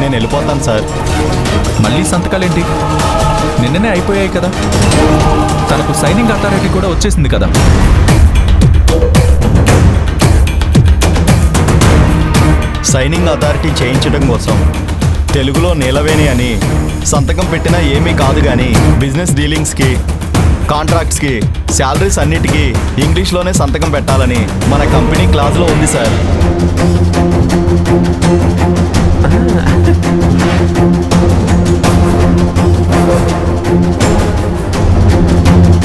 నేను వెళ్ళిపోతాను సార్. మళ్ళీ సంతకాలేంటి? నిన్ననే అయిపోయాయి కదా. తనకు సైనింగ్ అథారిటీ కూడా వచ్చేసింది కదా. సైనింగ్ అథారిటీ చేయించడం కోసం తెలుగులో నీలవేణి అని సంతకం పెట్టినా ఏమీ కాదు, కానీ బిజినెస్ డీలింగ్స్కి, కాంట్రాక్ట్స్కి, శాలరీస్ అన్నిటికీ ఇంగ్లీష్లోనే సంతకం పెట్టాలని మన కంపెనీ క్లాజ్లో ఉంది సార్.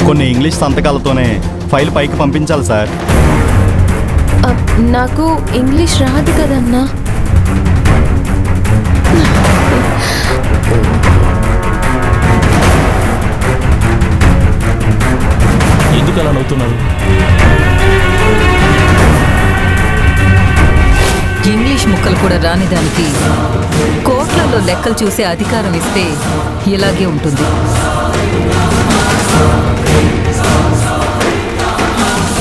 కొన్ని ఇంగ్లీష్ సంతకాలతోనే ఫైల్ పైకి పంపించాలి సార్. నాకు ఇంగ్లీష్ రాదు కదన్నా. ఎందుకు అలా నవ్వుతున్నారు? ఇంగ్లీష్ ముక్కలు కూడా రాని దానికి కోట్లలో లెక్కలు చూసే అధికారం ఇస్తే ఇలాగే ఉంటుంది.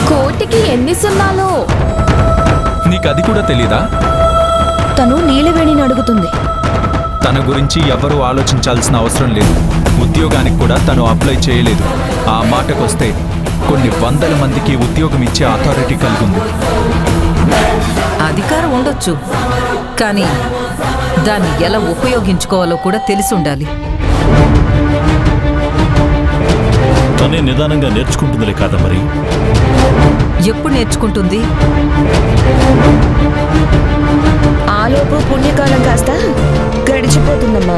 కోటికి ఎన్ని సున్నాలో? నీకు అది కూడా తెలీదా? తను నీలవేణిని అడుగుతుంది. తన గురించి ఎవరూ ఆలోచించాల్సిన అవసరం లేదు. ఉద్యోగానికి కూడా తను అప్లై చేయలేదు. ఆ మాటకొస్తే కొన్ని వందల మందికి ఉద్యోగం ఇచ్చే అథారిటీ కలిగింది. అధికారం ఉండొచ్చు, కానీ దాన్ని ఎలా ఉపయోగించుకోవాలో కూడా తెలిసి ఉండాలి. తనే నిదానంగా నేర్చుకుంటుందిలే కాదా మరి? ఎప్పుడు నేర్చుకుంటుంది? ఆలోపు పుణ్యకాలం కాస్త గడిచిపోతుందమ్మా.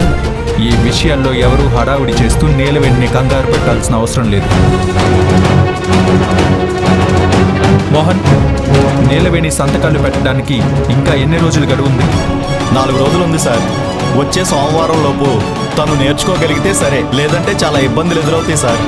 ఈ విషయాల్లో ఎవరూ హడావుడి చేస్తూ నీలవేణిని కంగారు పెట్టాల్సిన అవసరం లేదు. మోహన్, నీలవేణి సంతకాలు పెట్టడానికి ఇంకా ఎన్ని రోజులు గడువు ఉంది? 4 రోజులు ఉంది సార్. వచ్చే సోమవారం లోపు తను నేర్చుకోగలిగితే సరే, లేదంటే చాలా ఇబ్బందులు ఎదురవుతాయి సార్.